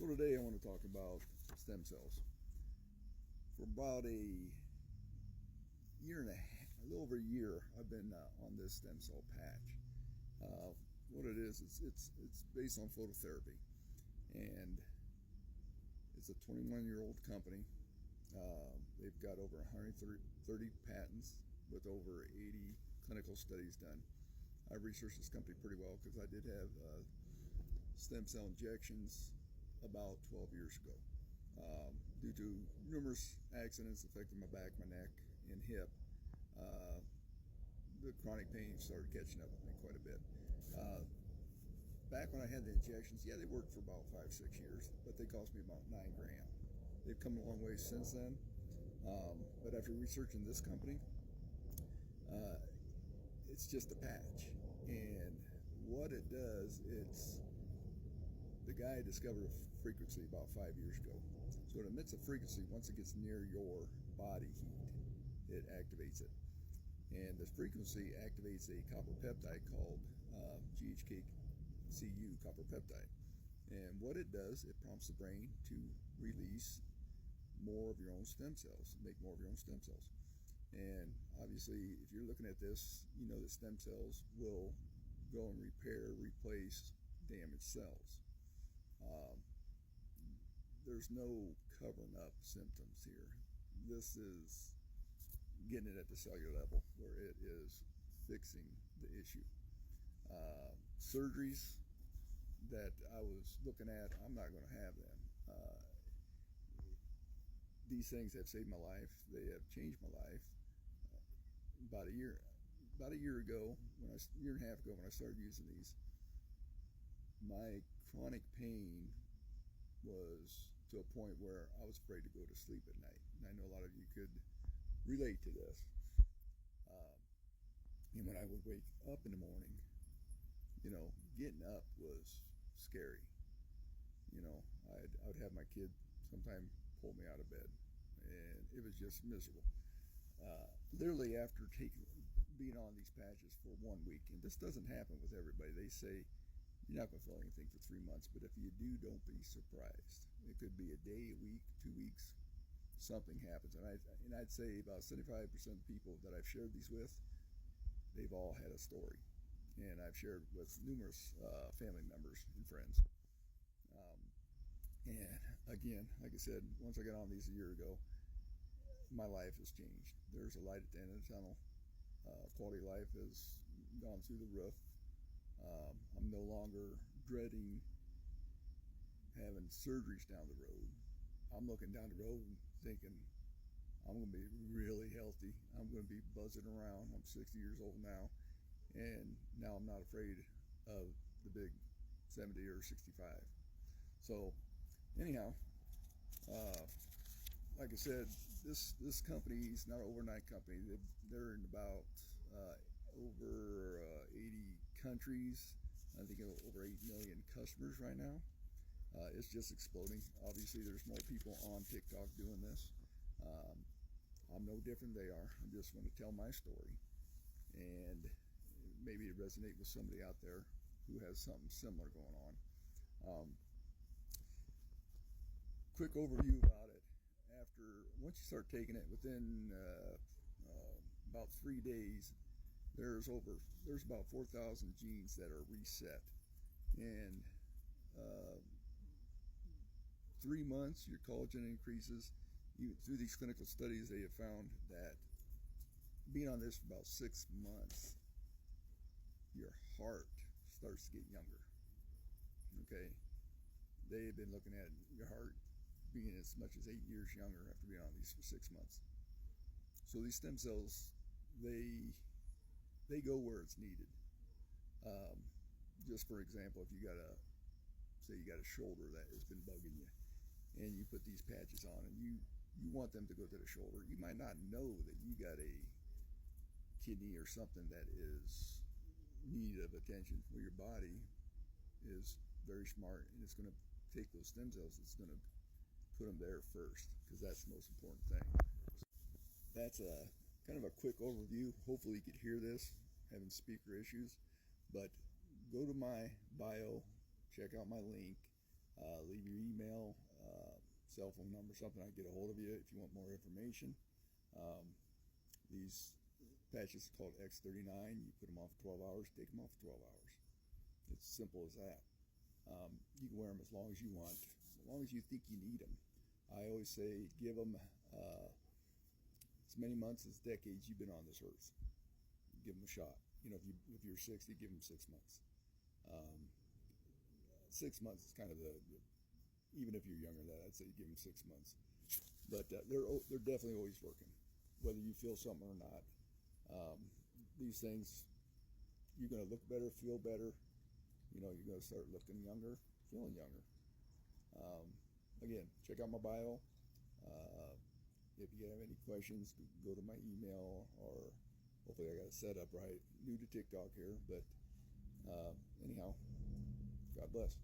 So today I want to talk about stem cells. For about a year and a half, a little over a year, I've been on this stem cell patch. What it is, it's based on phototherapy, and it's a 21-year-old company. They've got over 130 patents with over 80 clinical studies done. I researched this company pretty well because I did have stem cell injections about 12 years ago. Due to numerous accidents affecting my back, my neck, and hip, the chronic pain started catching up with me quite a bit. Back when I had the injections, yeah, they worked for about 5-6 years, but they cost me about $9,000. They've come a long way since then. But after researching this company, it's just a patch. And what it does, the guy discovered a frequency about 5 years ago. So it emits a frequency. Once it gets near your body heat, it activates it. And this frequency activates a copper peptide called GHKCU, copper peptide. And what it does, it prompts the brain to release more of your own stem cells, make more of your own stem cells. And obviously, if you're looking at this, you know that stem cells will go and replace damaged cells. There's no covering up symptoms here. This is getting it at the cellular level where it is fixing the issue. Surgeries that I was looking at, I'm not going to have them. These things have saved my life. They have changed my life. About a year ago, year and a half ago, when I started using these, my chronic pain was to a point where I was afraid to go to sleep at night. And I know a lot of you could relate to this. And when I would wake up in the morning, getting up was scary. I would have my kid sometime pull me out of bed, and it was just miserable. Literally after being on these patches for 1 week, and this doesn't happen with everybody. They say you're not going to feel anything for 3 months, but if you do, don't be surprised. It could be a day, a week, 2 weeks, something happens. And I'd say about 75% of the people that I've shared these with, they've all had a story. And I've shared with numerous family members and friends. And again, like I said, once I got on these a year ago, my life has changed. There's a light at the end of the tunnel. Quality of life has gone through the roof. I'm no longer dreading having surgeries down the road. I'm looking down the road and thinking I'm going to be really healthy. I'm going to be buzzing around. I'm 60 years old now, and now I'm not afraid of the big 70 or 65. So anyhow, like I said, this company is not an overnight company. They're in about over 80 countries. I think over 8 million customers right now. It's just exploding. Obviously, there's more people on TikTok doing this. I'm no different than they are. I'm just going to tell my story, and maybe it resonate with somebody out there who has something similar going on. Quick overview about it. Once you start taking it, within about 3 days, there's about 4,000 genes that are reset. And 3 months, your collagen increases. Even through these clinical studies, they have found that being on this for about 6 months, your heart starts to get younger. Okay? They've been looking at your heart being as much as 8 years younger after being on these for 6 months. So these stem cells, they go where it's needed. Just for example, if you got a shoulder that has been bugging you, and you put these patches on, and you want them to go to the shoulder, you might not know that you got a kidney or something that is need of attention. Well, your body is very smart, and it's going to take those stem cells. It's going to put them there first, because that's the most important thing. That's a kind of a quick overview. Hopefully you could hear this, having speaker issues, but go to my bio, check out my link. Leave your email, cell phone number, something. I get a hold of you if you want more information. These patches are called X39. You put them off 12 hours, take them off 12 hours. It's simple as that. You can wear them as long as you want, as long as you think you need them. I always say give them as many months as decades you've been on this earth. Give them a shot. You know, if you're 60, give them 6 months. 6 months is kind of even if you're younger than that, I'd say give them 6 months. But they're definitely always working, whether you feel something or not. These things, you're going to look better, feel better. You know, you're going to start looking younger, feeling younger. Again, check out my bio. If you have any questions, go to my email, or hopefully I got it set up right. New to TikTok here, but anyhow, God bless.